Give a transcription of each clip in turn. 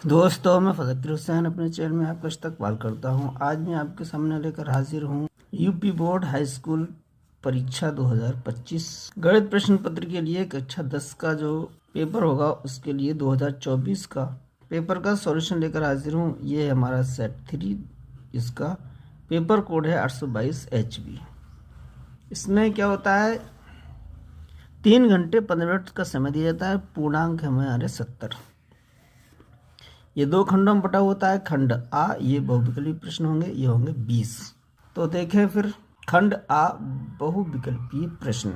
दोस्तों, मैं फ़ज़ल हुसैन अपने चैनल में आपका इस्तकबाल करता हूं। आज मैं आपके सामने लेकर हाजिर हूं यूपी बोर्ड हाई स्कूल परीक्षा 2025 गणित प्रश्न पत्र के लिए कक्षा 10 का जो पेपर होगा उसके लिए 2024 का पेपर का सॉल्यूशन लेकर हाजिर हूं। ये है हमारा सेट 3, इसका पेपर कोड है 822 HB। इसमें क्या होता है, 3 घंटे 15 मिनट का समय दिया जाता है। पूर्णांक है हमारे 70। ये 2 खंडों में बटा होता है। खंड आ, ये बहुविकल्पी प्रश्न होंगे, ये होंगे 20। तो देखें फिर खंड आ बहुविकल्पीय प्रश्न।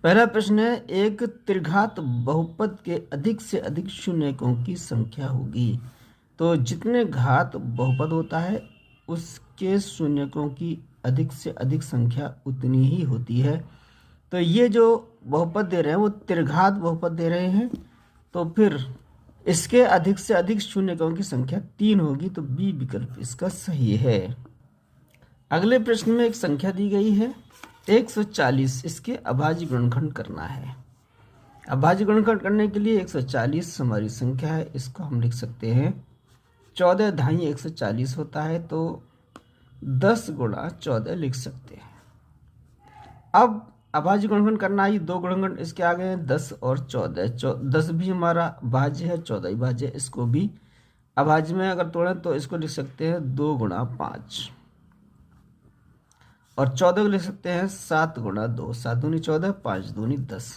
पहला प्रश्न है, एक त्रिघात बहुपद के अधिक से अधिक शून्यकों की संख्या होगी। तो जितने घात बहुपद होता है उसके शून्यकों की अधिक से अधिक संख्या उतनी ही होती है। तो ये जो बहुपद दे रहे हैं वो त्रिघात बहुपद दे रहे हैं, तो फिर इसके अधिक से अधिक शून्यकों की संख्या 3 होगी। तो बी विकल्प इसका सही है। अगले प्रश्न में एक संख्या दी गई है 140, इसके अभाज्य गुणनखंड करना है। अभाज्य गुणनखंड करने के लिए 140 हमारी संख्या है, इसको हम लिख सकते हैं 14 ढाई 140 होता है, तो 10 गुणा 14 लिख सकते हैं। अब अभाज्य गुणनखंड करना है, 2 गुणनखंड इसके आगे हैं 10 और 14। 10 भी हमारा भाज्य है, 14 भाज्य है। इसको भी अभाज्य में अगर तोड़ें तो इसको लिख सकते हैं 2 गुणा 5, और 14 को लिख सकते हैं 7 गुणा 2। 7 दूनी 14, 5 दूनी 10।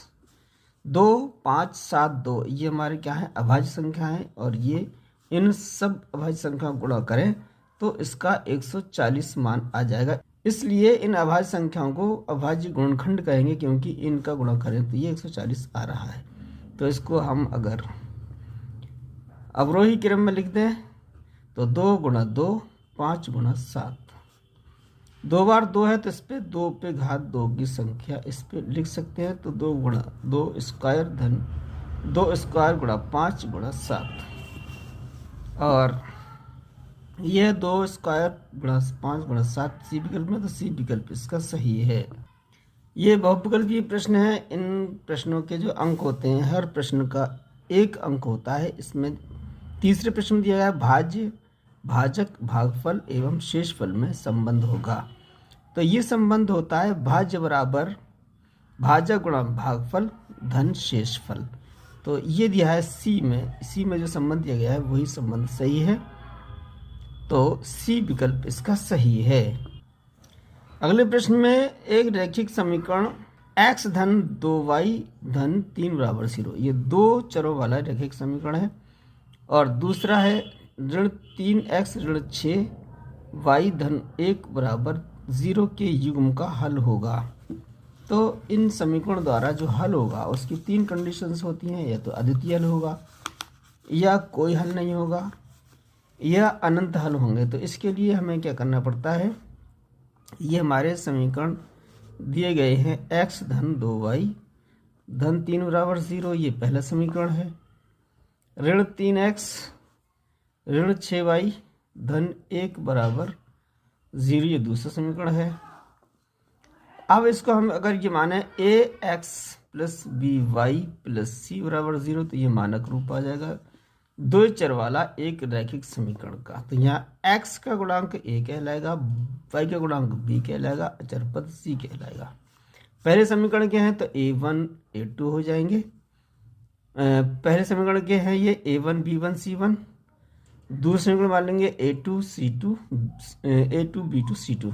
2 5 7 2 ये हमारे क्या है, अभाज्य संख्या है। और ये इन सब अभाज्य संख्या को गुणा करें तो इसका 140 मान आ जाएगा। इसलिए इन अभाज्य संख्याओं को अभाज्य गुणनखंड कहेंगे, क्योंकि इनका गुणा करें तो ये 140 आ रहा है। तो इसको हम अगर अवरोही क्रम में लिख दें तो 2 गुणा 2 5 गुणा 7। 2 बार 2 है तो इस पे 2 पे घात 2 की संख्या इस पे लिख सकते हैं। तो 2 गुणा 2 स्क्वायर धन 2 स्क्वायर गुणा 5 गुणा 7, और यह 2 स्क्वायर गुणा 5 गुणा 7 सी विकल्प में, तो सी विकल्प इसका सही है। ये बहुविकल्पीय प्रश्न है। इन प्रश्नों के जो अंक होते हैं, हर प्रश्न का 1 अंक होता है। इसमें तीसरे प्रश्न में दिया गया है भाज्य भाजक भागफल एवं शेषफल में संबंध होगा। तो ये संबंध होता है भाज्य बराबर भाजक गुणा भागफल धन शेषफल। तो ये दिया है सी में जो संबंध दिया गया है वही संबंध सही है। तो सी विकल्प इसका सही है। अगले प्रश्न में एक रैखिक समीकरण x धन 2y धन 3 बराबर 0, ये 2 चरों वाला रैखिक समीकरण है। और दूसरा है ऋण 3x ऋण 6y धन 1 बराबर 0 के युग्म का हल होगा। तो इन समीकरण द्वारा जो हल होगा उसकी 3 कंडीशंस होती हैं, या तो अद्वितीय हल होगा, या कोई हल नहीं होगा, या अनंत हल होंगे। तो इसके लिए हमें क्या करना पड़ता है, ये हमारे समीकरण दिए गए हैं x धन 2y धन 3 बराबर 0, ये पहला समीकरण है। ऋण 3x ऋण 6y धन 1 बराबर 0, ये दूसरा समीकरण है। अब इसको हम अगर ये माने ax plus by plus c बराबर 0, तो ये मानक रूप आ जाएगा 2 चर वाला एक रैखिक समीकरण का। तो यहाँ x का गुणांक a कहलाएगा, y का गुणांक b कहलाएगा, अचर पद c कहलाएगा। पहले समीकरण के हैं तो a1 a2 हो जाएंगे। पहले समीकरण के हैं ये a1 b1 c1। दूसरे समीकरण मान लेंगे a2 c2 a2 b2 c2।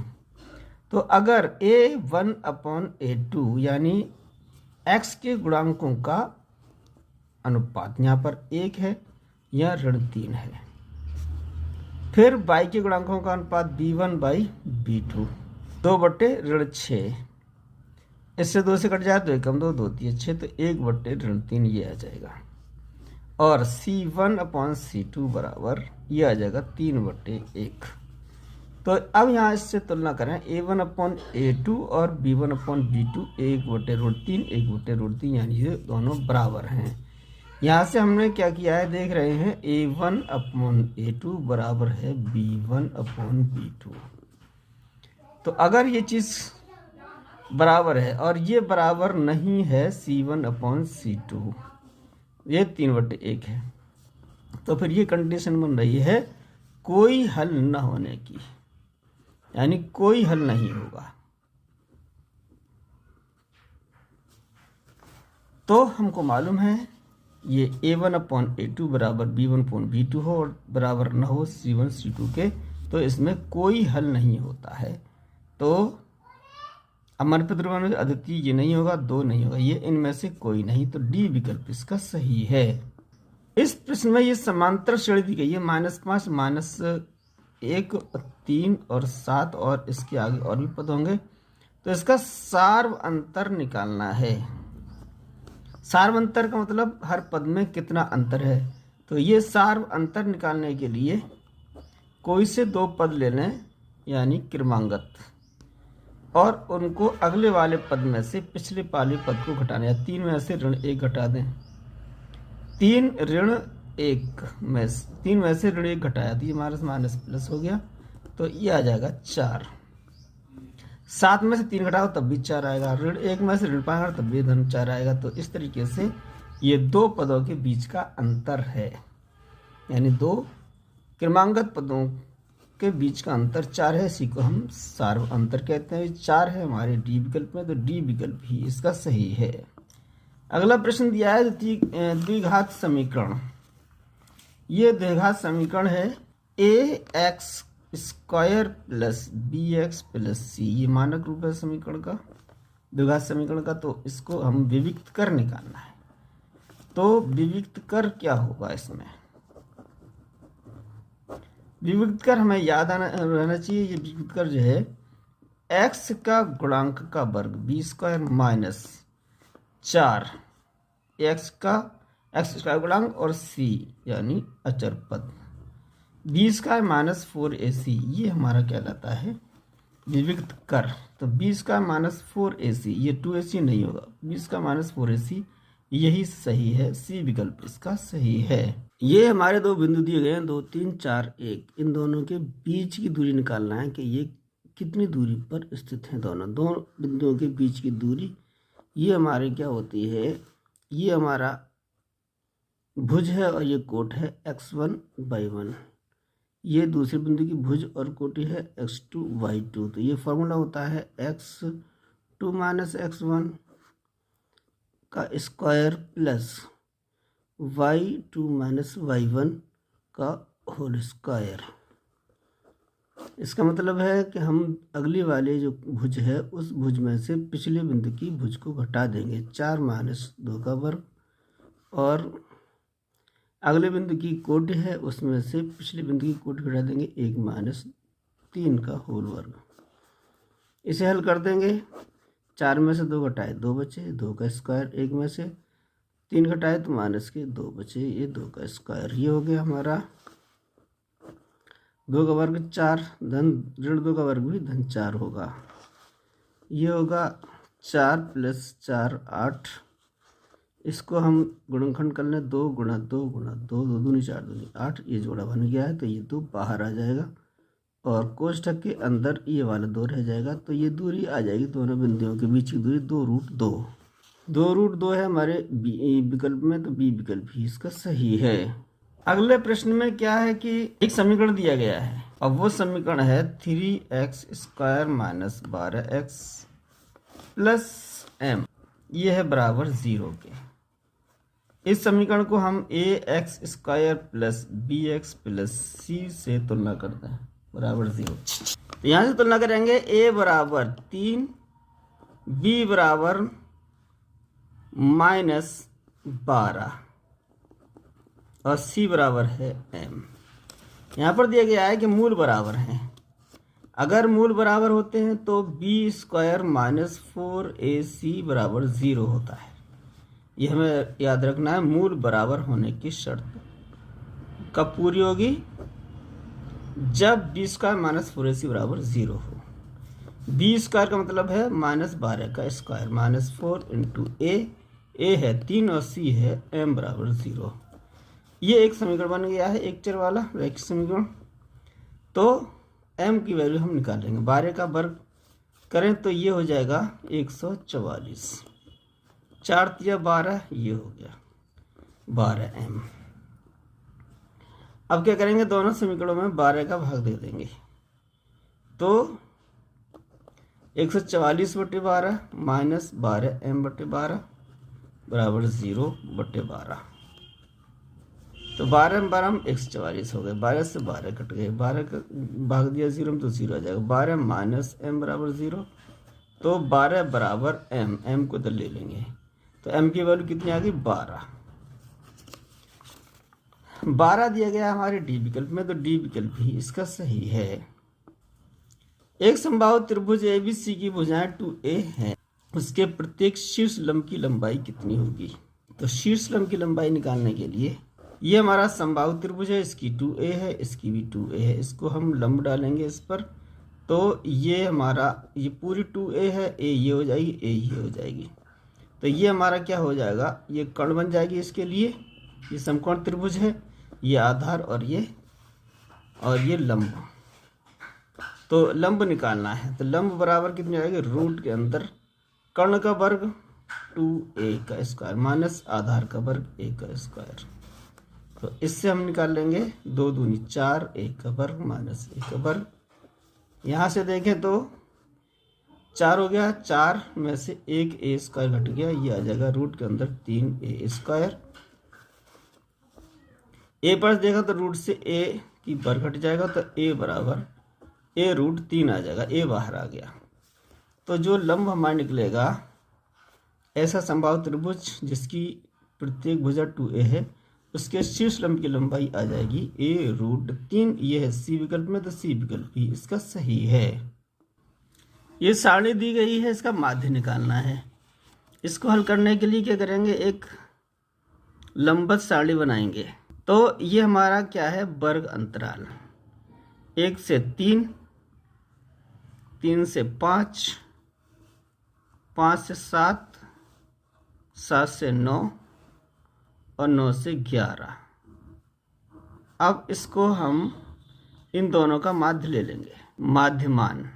तो अगर a1 अपॉन a2 यानी x के गुणांकों का अनुपात यहाँ पर 1 है या ऋण 3 है, फिर y के गुणांकों का अनुपात b1 बाई b2 2 बट्टे ऋण 6, इससे 2 से कट जाए तो 1 कम 2 2 3 6, तो 1 बट्टे ऋण 3 ये आ जाएगा। और c1 अपॉन c2 बराबर ये आ जाएगा 3 बट्टे 1। तो अब यहाँ इससे तुलना करें a1 अपॉन a2 और b1 अपॉन b2, 1 बट्टे ऋण 3 1 बट्टे ऋण 3, यानी ये दोनों बराबर हैं। यहाँ से हमने क्या किया है, देख रहे हैं a1 अपॉन a2 बराबर है b1 अपॉन b2। तो अगर ये चीज़ बराबर है और ये बराबर नहीं है c1 अपॉन c2, ये 3 बट्टे 1 है, तो फिर ये कंडीशन बन रही है कोई हल न होने की, यानी कोई हल नहीं होगा। तो हमको मालूम है ये a1/a2 बराबर b1/b2 हो और बराबर न हो c1 c2 के, तो इसमें कोई हल नहीं होता है। तो अमरपद द्रव्यमान अद्वितीय ये नहीं होगा, 2 नहीं होगा, ये इनमें से कोई नहीं, तो डी विकल्प इसका सही है। इस प्रश्न में ये समांतर श्रेणी दी गई है -5 -1 3 और 7 और इसके आगे और भी पद होंगे, तो इसका सार्व अंतर निकालना है। सार्व अंतर का मतलब हर पद में कितना अंतर है, तो ये सार्व अंतर निकालने के लिए कोई से 2 पद ले लें यानी क्रमांगत, और उनको अगले वाले पद में से पिछले वाले पद को घटाना है। 3 में से ऋण 1 घटा दें, 3 ऋण 1 में 3 में से ऋण 1 घटाया तो ये माइनस प्लस हो गया, तो ये आ जाएगा 4। 7 में से 3 घटाओ तब भी 4 आएगा, ऋण 1 में से ऋण 5 घटाओ तब भी धन 4 आएगा। तो इस तरीके से ये 2 पदों के बीच का अंतर है, यानी 2 क्रमांगत पदों के बीच का अंतर 4 है, इसी को हम सार्व अंतर कहते हैं। 4 है हमारे डी विकल्प में, तो डी विकल्प ही इसका सही है। अगला प्रश्न दिया है द्विघात समीकरण। ये द्विघात समीकरण है ax² + bx + c, ये मानक रूप है समीकरण का, द्विघात समीकरण का। तो इसको हम विविक्त कर निकालना है। तो विविक्त कर क्या होगा, इसमें विविक्त कर हमें याद रहना चाहिए। ये विविक्त कर जो है x का गुणांक का वर्ग b² - 4 x² गुणांक और c यानी अचर पद b² - 4ac, ये हमारा कहलाता है विविक्त कर। तो b² - 4ac, ये 2ac नहीं होगा, b² - 4ac यही सही है, सी विकल्प इसका सही है। ये हमारे 2 बिंदु दिए गए हैं, 2 3 4 1, इन दोनों के बीच की दूरी निकालना है कि ये कितनी दूरी पर स्थित हैं। दो बिंदुओं के बीच की दूरी ये हमारे क्या होती है, ये हमारा भुज है और ये कोट है x1/1, ये दूसरे बिंदु की भुज और कोटि है x2/2। तो ये फॉर्मूला होता है x2 - x1 का स्क्वायर प्लस y2 - y1 का होल स्क्वायर। इसका मतलब है कि हम अगली वाले जो भुज है उस भुज में से पिछले बिंदु की भुज को घटा देंगे, 4 - 2 का वर्ग, और अगले बिंदु की कोटि है उसमें से पिछले बिंदु की कोटि घटा देंगे, 1 - 3 का होल वर्ग। इसे हल कर देंगे, 4 में से 2 घटाए 2 बचे, 2 का स्क्वायर, 1 में से 3 घटाए तो -2 बचे, ये 2 का स्क्वायर। ये हो गया हमारा 2 का वर्ग 4, धन ऋण 2 का वर्ग भी धन 4 होगा। ये होगा 4 + 4 8, इसको हम गुणनखंड कर लें, 2 × 2 × 2, 2 दूनी 4 दूनी 8, ये जोड़ा बन गया है। तो ये 2 बाहर आ जाएगा और कोष्ठक के अंदर ये वाला 2 रह जाएगा। तो ये दूरी आ जाएगी दोनों बिंदुओं के बीच की दूरी 2√2। 2√2 है हमारे बी विकल्प में, तो बी विकल्प ही इसका सही है। अगले प्रश्न में क्या है कि एक समीकरण दिया गया है और वो समीकरण है 3x² - 12x + m, ये है बराबर 0 के। इस समीकरण को हम ax² + bx + c से तुलना करते हैं, बराबर 0। तो यहाँ से तुलना करेंगे, a बराबर 3, b बराबर -12 और c बराबर है m। यहाँ पर दिया गया है कि मूल बराबर हैं। अगर मूल बराबर होते हैं तो b² - 4ac बराबर 0 होता है। ये हमें याद रखना है, मूल बराबर होने की शर्त कब पूरी होगी, जब b² - 4ac बराबर 0 हो। b² का मतलब है -12 का स्क्वायर, -4 × a है 3 और c है m बराबर 0। ये एक समीकरण बन गया है, एक चर वाला रैखिक समीकरण। तो m की वैल्यू हम निकालेंगे, 12 का वर्ग करें तो ये हो जाएगा 144, 4 × 12, ये हो गया 12m। अब क्या करेंगे, दोनों समीकरणों में 12 का भाग दे देंगे। तो 144/12 माइनस 12m/12 बराबर 0/12। तो 12 144 हो गए, 12 से 12 कट गए, 12 का भाग दिया 0 में तो 0 आ जाएगा। 12 माइनस m बराबर 0, तो 12 बराबर m को इधर ले लेंगे, तो m की वैल्यू कितनी आ गई 12। 12 दिया गया हमारे डी विकल्प में, तो डी विकल्प भी इसका सही है। एक समबाहु त्रिभुज ABC की भुजाएं 2a हैं, उसके प्रत्येक शीर्ष लंब की लंबाई कितनी होगी। तो शीर्ष लंब की लंबाई निकालने के लिए ये हमारा समबाहु त्रिभुज है, इसकी 2a है, इसकी भी 2a है, इसको हम लंब डालेंगे इस पर, तो ये हमारा ये पूरी 2a है, a ये हो जाएगी, a ये हो जाएगी। तो ये हमारा क्या हो जाएगा, ये कर्ण बन जाएगी इसके लिए, ये समकोण त्रिभुज है, ये आधार और ये लंब। तो लंब निकालना है, तो लंब बराबर कितनी आएगी, रूट के अंदर कर्ण का वर्ग 2a का स्क्वायर माइनस आधार का वर्ग a का स्क्वायर। तो इससे हम निकाल लेंगे 2 दूनी 4, a का वर्ग माइनस a का वर्ग। यहाँ से देखें तो 4 हो गया, 4 में से 1 a स्क्वायर घट गया, ये आ जाएगा रूट के अंदर 3a स्क्वायर। a पर देखा तो रूट से a की वर्ग घट जाएगा, तो a बराबर a रूट 3 आ जाएगा, a बाहर आ गया। तो जो लंब हमारा निकलेगा, ऐसा समबाहु त्रिभुज जिसकी प्रत्येक भुजा 2a है, उसके शीर्ष लंब की लंबाई आ जाएगी a रूट 3। ये है सी विकल्प में, तो सी विकल्प भी इसका सही है। ये सारणी दी गई है, इसका माध्य निकालना है। इसको हल करने के लिए क्या करेंगे, एक लंबवत सारणी बनाएंगे। तो ये हमारा क्या है, वर्ग अंतराल 1 से 3, 3 से 5, 5 से 7, 7 से 9 और 9 से 11। अब इसको हम इन दोनों का माध्य ले लेंगे, माध्यमान,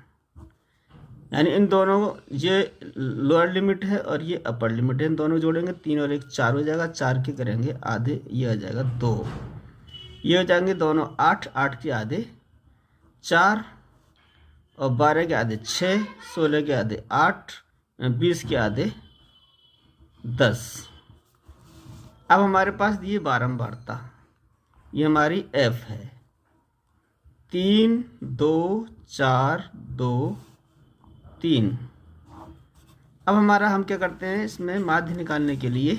यानी इन दोनों, ये लोअर लिमिट है और ये अपर लिमिट है, इन दोनों जोड़ेंगे, 3 और 1 4 हो जाएगा, 4 के करेंगे आधे, ये आ जाएगा 2, ये हो जाएंगे दोनों 8, 8 के आधे 4 और 12 के आधे 6, 16 के आधे 8, 20 के आधे 10। अब हमारे पास ये बारंबारता, ये हमारी f है, 3 2 4 2 3। अब हमारा हम क्या करते हैं, इसमें माध्य निकालने के लिए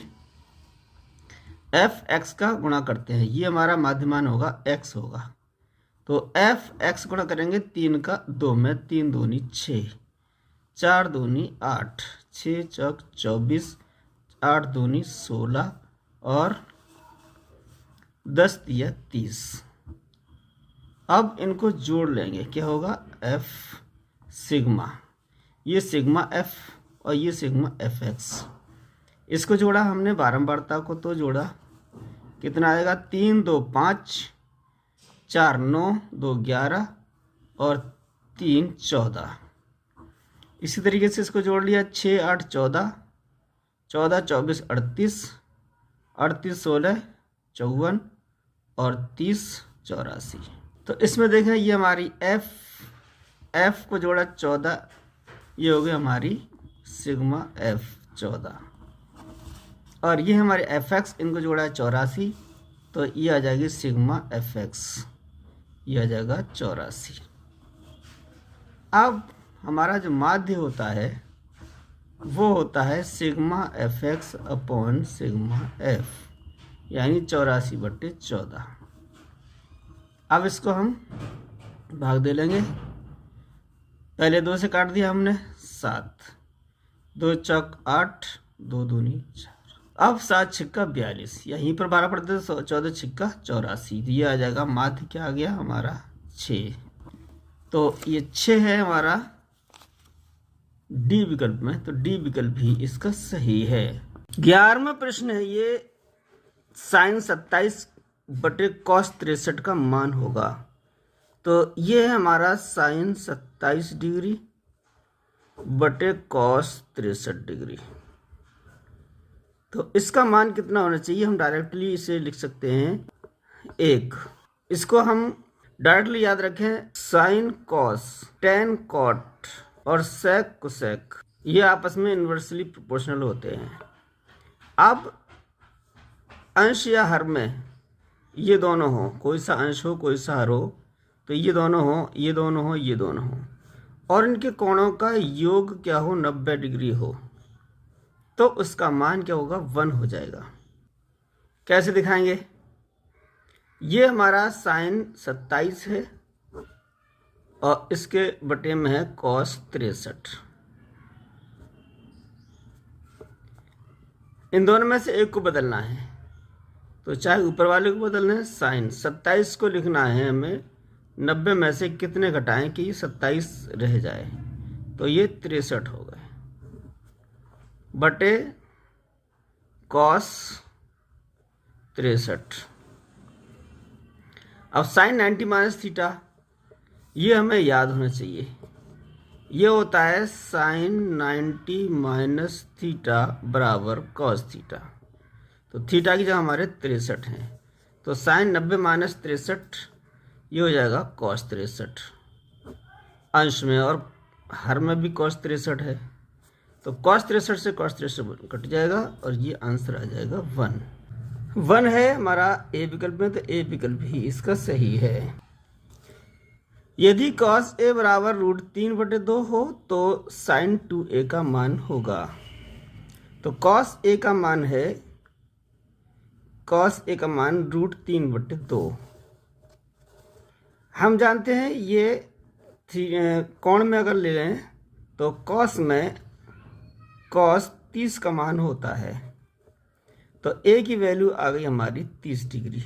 f(x) का गुणा करते हैं। ये हमारा माध्यमान होगा, x होगा, तो f(x) गुणा करेंगे 3 का 2 में, 3 दूनी 6, 4 दूनी 8, 6 चौक 24, 8 दूनी 16 और 10 दिया 30। अब इनको जोड़ लेंगे, क्या होगा, f सिग्मा, ये सिग्मा f और ये सिग्मा fx। इसको जोड़ा हमने बारंबारता को, तो जोड़ा कितना आएगा, 3 2 5, 4 9, 2 11 और 3 14। इसी तरीके से इसको जोड़ लिया, 6 8 14, 14 24 38, 38 16 54 और 30 84। तो इसमें देखें, ये हमारी f को जोड़ा 14, ये हो गई हमारी सिग्मा f 14, और ये हमारे fx, इनको जोड़ा है 84, तो ये आ जाएगी सिग्मा fx, ये आ जाएगा 84। अब हमारा जो माध्य होता है वो होता है sigma fx upon sigma f, यानी 84/14। अब इसको हम भाग दे लेंगे, पहले 2 से काट दिया हमने, 7, 2 चौक 8, 2 दूनी 4। अब 7 छिक्का 42, यहीं पर 12 पड़ते तो 14 छिक्का 84, तो ये आ जाएगा माध्य, क्या आ गया हमारा 6। तो ये 6 है हमारा डी विकल्प में, तो डी विकल्प भी इसका सही है। 11वां प्रश्न है, ये sin 27/cos 63 का मान होगा। तो ये है हमारा sin 27 डिग्री बटे cos 63 डिग्री। तो इसका मान कितना होना चाहिए, हम डायरेक्टली इसे लिख सकते हैं 1। इसको हम डायरेक्टली याद रखें, साइन कॉस, टेन कॉट और सेक कोसेक ये आपस में इन्वर्सली प्रोपोर्शनल होते हैं। अब अंश या हर में ये दोनों हो, कोई सा अंश हो कोई सा हर हो, तो ये दोनों हो, ये दोनों हो, ये दोनों हो, और इनके कोणों का योग क्या हो, 90 डिग्री हो, तो उसका मान क्या होगा, 1 हो जाएगा। कैसे दिखाएंगे? ये हमारा साइन 27 है और इसके बटे में है कॉस 63। इन दोनों में से एक को बदलना है, तो चाहे ऊपर वाले को बदलना है, साइन 27 को लिखना है हमें 90 में से कितने घटाएं कि ये 27 रह जाए, तो ये 63 हो गए बटे कॉस 63। अब साइन 90 माइनस थीटा ये हमें याद होना चाहिए, ये होता है साइन 90 माइनस थीटा बराबर कॉस थीटा। तो थीटा की जगह हमारे 63 हैं, तो साइन 90 माइनस 63 ये हो जाएगा कॉस 63 अंश में, और हर में भी कॉस 63 है, तो कॉस 63 से कॉस 63 कट जाएगा और ये आंसर आ जाएगा 1 है हमारा ए विकल्प में, तो ए विकल्प ही इसका सही है। यदि कॉस ए बराबर √3/2 हो तो साइन 2a का मान होगा। तो कॉस ए का मान है, कॉस ए का मान √3/2। हम जानते हैं ये कोण में अगर ले लें तो कॉस में कॉस 30 का मान होता है, तो ए की वैल्यू आ गई हमारी 30 डिग्री।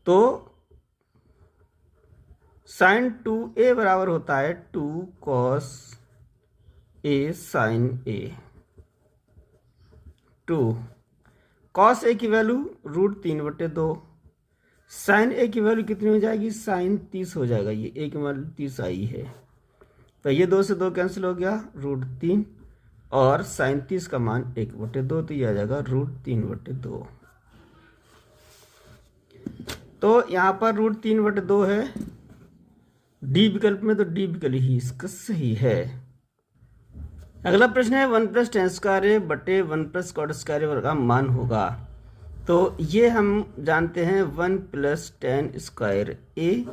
तो साइन 2a बराबर होता है 2 cos A sign A. 2 cos A की वैल्यू √3/2, साइन ए की वैल्यू कितनी हो जाएगी, साइन 30 हो जाएगा, ये ए की वैल्यू 30 आई है, तो ये 2 से 2 कैंसिल हो गया, √3 और साइन 30 का मान 1/2, तो ये आ जाएगा √3/2। तो यहाँ पर √3/2 है डी विकल्प में, तो डी विकल्प ही इसका सही है। अगला प्रश्न है 1 + tan² बटे 1 + cot² का मान होगा। तो ये हम जानते हैं 1 + tan²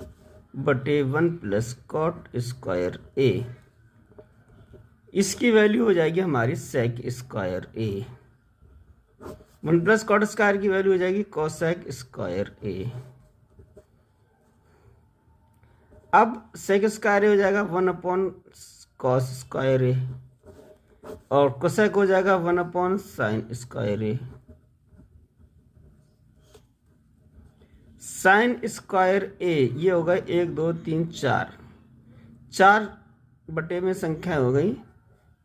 बटे 1 + cot²। इसकी वैल्यू हो जाएगी हमारी sec²। 1 + cot² की वैल्यू हो जाएगी cosec²। अब sec² हो जाएगा 1/cos², और cosec हो जाएगा 1/sin²। sin², ये होगा 1 2 3 4 बटे में संख्या हो गई,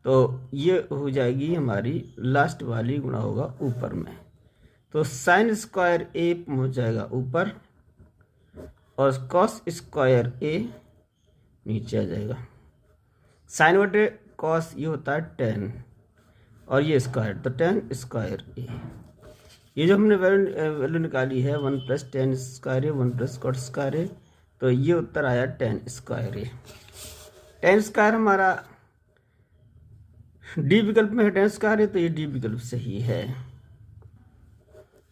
तो ये हो जाएगी हमारी लास्ट वाली गुणा होगा ऊपर में, तो sin²a पहुंच जाएगा ऊपर और cos²a नीचे आ जाएगा। साइन बटे कॉस ये होता है 10 और ये स्क्वायर, तो tan²a। ये जो हमने वैल्यू निकाली है 1 + tan², 1 + cot², तो ये उत्तर आया tan²। tan² हमारा डी विकल्प में है, tan², तो ये डी विकल्प सही है।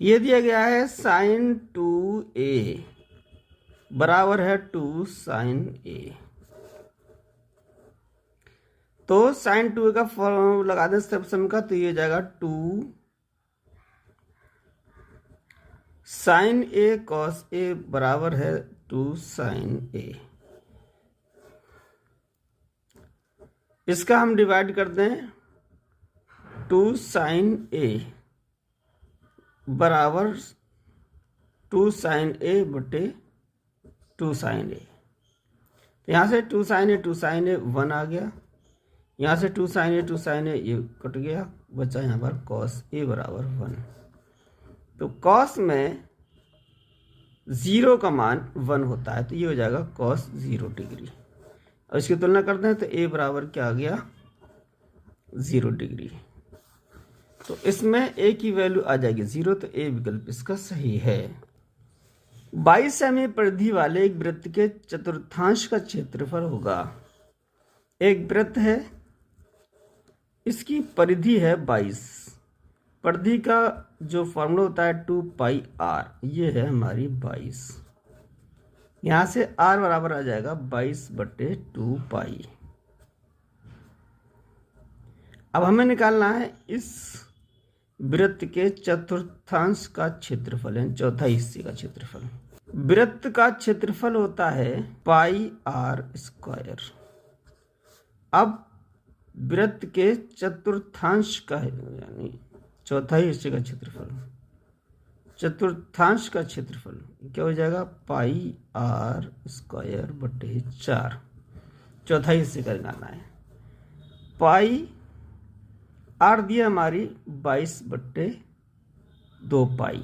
ये दिया गया है sin 2a बराबर है 2 sin a। तो sin 2a का फॉर्मूला लगा दें सब सम का, तो ये जाएगा 2 sin a cos a बराबर है 2 sin a। इसका हम डिवाइड कर दें, 2 sin a बराबर 2 sin a बटे 2 sin a। तो यहाँ से 2 sin a 1 आ गया, यहाँ से 2 sin a ये कट गया, बचा यहाँ पर cos a बराबर 1। तो cos में 0 का मान 1 होता है, तो ये हो जाएगा cos 0 डिग्री। और इसकी तुलना करते हैं तो a बराबर क्या आ गया, 0 डिग्री। तो इसमें a की वैल्यू आ जाएगी 0, तो a विकल्प इसका सही है। 22 सेमी परिधि वाले एक वृत्त के चतुर्थांश का क्षेत्रफल होगा। एक वृत्त है, इसकी परिधि है 22। परिधि का जो फॉर्मूला होता है 2πr, ये है हमारी 22। यहाँ से r बराबर आ जाएगा 22/2π। अब हमें निकालना है इस वृत्त के चतुर्थांश का क्षेत्रफल, है चौथाई हिस्से का क्षेत्रफल। वृत्त का क्षेत्रफल होता है πr²। अब वृत्त के चतुर्थांश का यानी चौथाई हिस्से का क्षेत्रफल, चतुर्थांश का क्षेत्रफल क्या हो जाएगा, πr²/4। चौथाई हिस्से का निकालना है। पाई आर दिया हमारी 22/2π,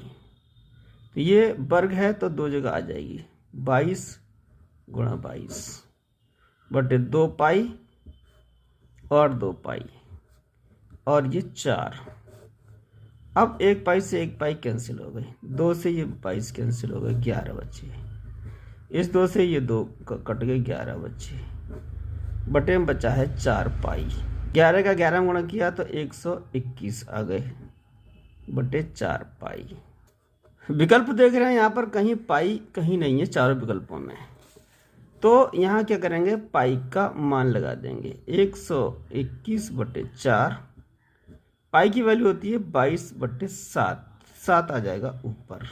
तो ये वर्ग है तो दो जगह आ जाएगी, 22 × 22/2π और 2π और ये 4। अब एक पाई से एक पाई कैंसिल हो गई, 2 से ये 22 कैंसिल हो गए, 11 बचे। इस 2 से ये 2 कट गए, 11 बचे। बटे में बचा है 4π। 11 का 11 गुणा किया तो 121 आ गए, बटे 4π। विकल्प देख रहे हैं यहाँ पर, कहीं पाई कहीं नहीं है चारों विकल्पों में, तो यहाँ क्या करेंगे, पाई का मान लगा देंगे 121/4। पाई की वैल्यू होती है 22/7, 7 आ जाएगा ऊपर।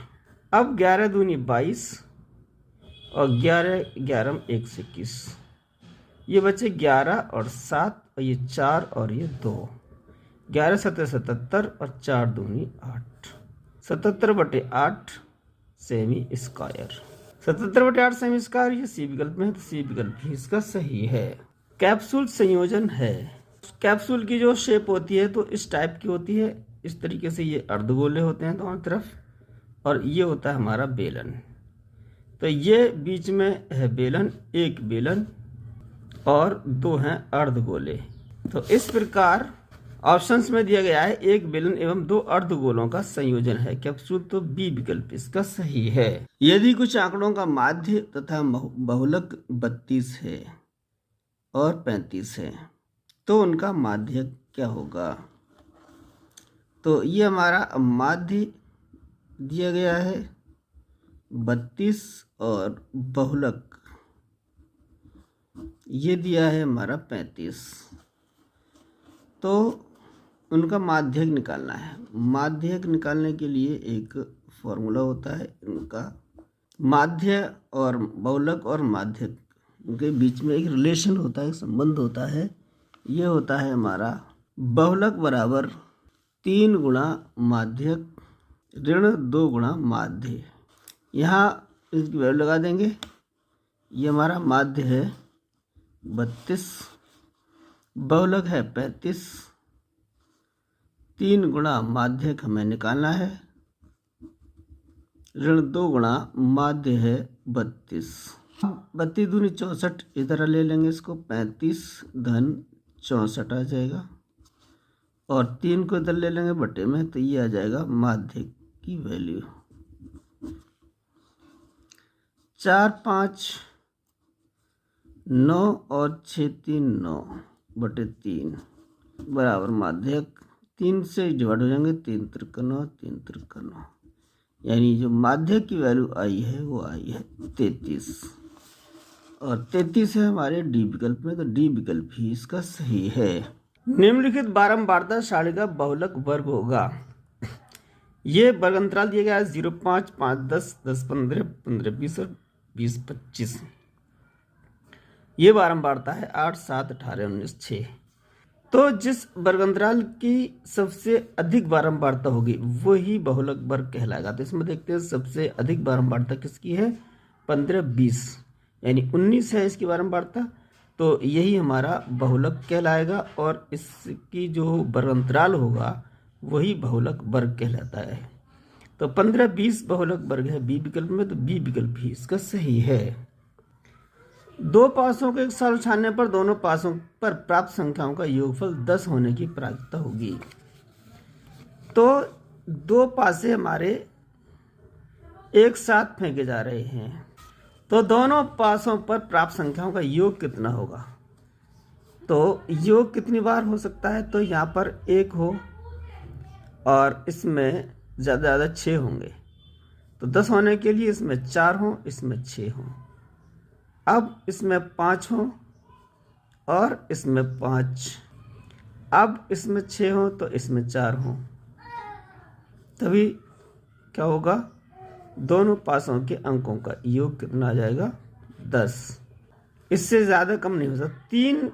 अब 11 दूनी 22 और 11 11 121, ये बचे 11 और 7 और ये 4 और ये 2। 11 7 77 और 4 दूनी 8, 77/8 सेमी स्क्वायर। 77/8 सेमी स्क्वायर, ये सी विकल्प में है तो सी विकल्प ही इसका सही है। कैप्सूल संयोजन है। कैप्सूल की जो शेप होती है तो इस टाइप की होती है, इस तरीके से ये अर्धगोले होते हैं दोनों तरफ, और ये होता है हमारा बेलन। तो ये बीच में है बेलन, एक बेलन और 2 हैं अर्धगोले। तो इस प्रकार ऑप्शंस में दिया गया है एक बेलन एवं 2 अर्धगोलों का संयोजन है कैप्सूल, तो बी विकल्प इसका सही है। यदि कुछ आंकड़ों का माध्य तथा बहुलक 32 है और 35 है तो उनका माध्य क्या होगा। तो ये हमारा माध्य दिया गया है 32 और बहुलक ये दिया है हमारा 35, तो उनका माध्यक निकालना है। माध्यक निकालने के लिए एक फॉर्मूला होता है, इनका माध्य और बहुलक और माध्यक के बीच में एक रिलेशन होता है, एक संबंध होता है। ये होता है हमारा बहुलक बराबर 3 गुणा माध्यक ऋण 2 गुणा माध्य। यहाँ इसकी वैल्यू लगा देंगे। ये हमारा माध्य है 32, बहुलक है 35, 3 गुणा माध्यक हमें निकालना है, ऋण 2 गुणा माध्य है 32। 32 दूनी 64, इधर ले लेंगे इसको, 35 धन 64 आ जाएगा, और 3 को इधर ले लेंगे बटे में, तो ये आ जाएगा माध्य की वैल्यू 4 5 9 और 6 3 9 बटे 3 बराबर माध्यक 3 से डिवाइड हो जाएंगे, 3 त्रिक 9 3 त्रिक 9, यानी जो माध्यक की वैल्यू आई है वो आई है 33, और 33 है हमारे डी विकल्प में, तो डी विकल्प ही इसका सही है। निम्नलिखित बारंबारता सारणी का बहुलक वर्ग होगा। ये वर्ग अंतराल दिया गया है 0 5 5 10 10 15 15 20 और 20 25। ये बारंबारता है 8 7 18 19 6। तो जिस वर्ग अंतराल की सबसे अधिक बारंबारता होगी वही बहुलक वर्ग कहलाएगा। तो इसमें देखते हैं सबसे अधिक बारंबारता किसकी है, 15 20, यानी 19 है इसकी बारंबारता, तो यही हमारा बहुलक कहलाएगा, और इसकी जो वर्ग अंतराल होगा वही बहुलक वर्ग कहलाता है। तो 15 20 बहुलक वर्ग है बी विकल्प में, तो बी विकल्प ही इसका सही है। 2 पासों को एक साथ उठाने पर दोनों पासों पर प्राप्त संख्याओं का योगफल 10 होने की प्रायिकता होगी। तो 2 पासे हमारे एक साथ फेंके जा रहे हैं, तो दोनों पासों पर प्राप्त संख्याओं का योग कितना होगा। तो योग कितनी बार हो सकता है, तो यहाँ पर 1 हो और इसमें ज़्यादा ज़्यादा 6 होंगे, तो 10 होने के लिए इसमें 4 हों, इसमें 6 हों। अब इसमें 5 हों और इसमें 5, अब इसमें 6 हों तो इसमें 4 हों, तभी क्या होगा, दोनों पासों के अंकों का योग कितना आ जाएगा, 10। इससे ज़्यादा कम नहीं हो सकता। 3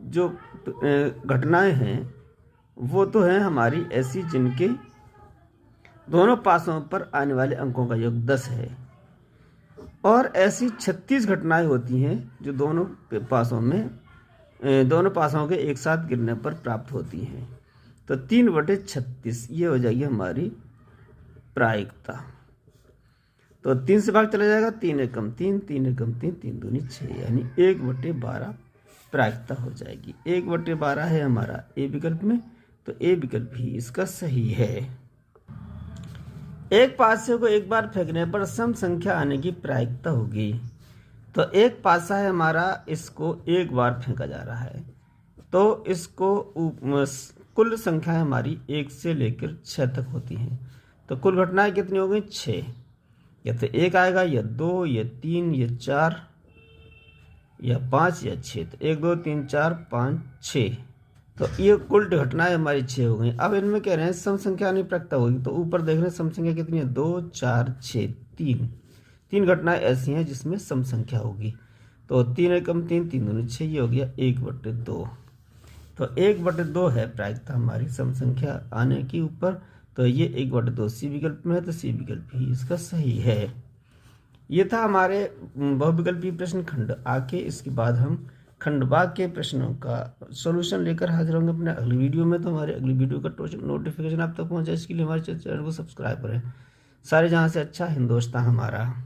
जो घटनाएं हैं वो तो हैं हमारी ऐसी जिनके दोनों पासों पर आने वाले अंकों का योग 10 है, और ऐसी 36 घटनाएं होती हैं जो दोनों पासों के एक साथ गिरने पर प्राप्त होती हैं। तो 3/36 ये हो जाएगी हमारी प्रायिकता। तो 3 से भाग चला जाएगा, 3 एकम 3, 3 एकम 3, 3 दूनी 6, यानी 1/12 प्रायिकता हो जाएगी। 1/12 है हमारा ए विकल्प में, तो ए विकल्प ही इसका सही है। एक पासे को एक बार फेंकने पर सम संख्या आने की प्रायिकता होगी। तो एक पासा है हमारा, इसको एक बार फेंका जा रहा है, तो इसको कुल संख्या हमारी 1 से लेकर 6 तक होती हैं। तो कुल घटनाएं कितनी हो गई, 6। या तो 1 आएगा, या 2, या 3, या 4, या 5, या 6। तो 1 2 3 4 5 6, तो ये कुल घटनाएं हमारी 6 हो गई। अब इनमें कह रहे हैं सम संख्या आने की प्रायिकता होगी, तो ऊपर देख रहे हैं सम संख्या कितनी है, 2 4 6 3 घटनाएं ऐसी हैं जिसमें सम संख्या होगी। तो 3 एकम 3, 3 दूनी 6, ये हो गया 1/2। तो 1/2 है प्रायिकता हमारी सम संख्या आने की ऊपर, तो ये 1/2 सी विकल्प में है, तो सी विकल्प ही इसका सही है। ये था हमारे बहुविकल्पीय प्रश्न खंड। आके इसके बाद हम खंड बा के प्रश्नों का सॉल्यूशन लेकर हाजिर होंगे अपने अगली वीडियो में। तो हमारे अगली वीडियो का नोटिफिकेशन आप तक पहुंचे, इसके लिए हमारे चैनल को सब्सक्राइब करें। सारे जहां से अच्छा हिंदुस्तान हमारा।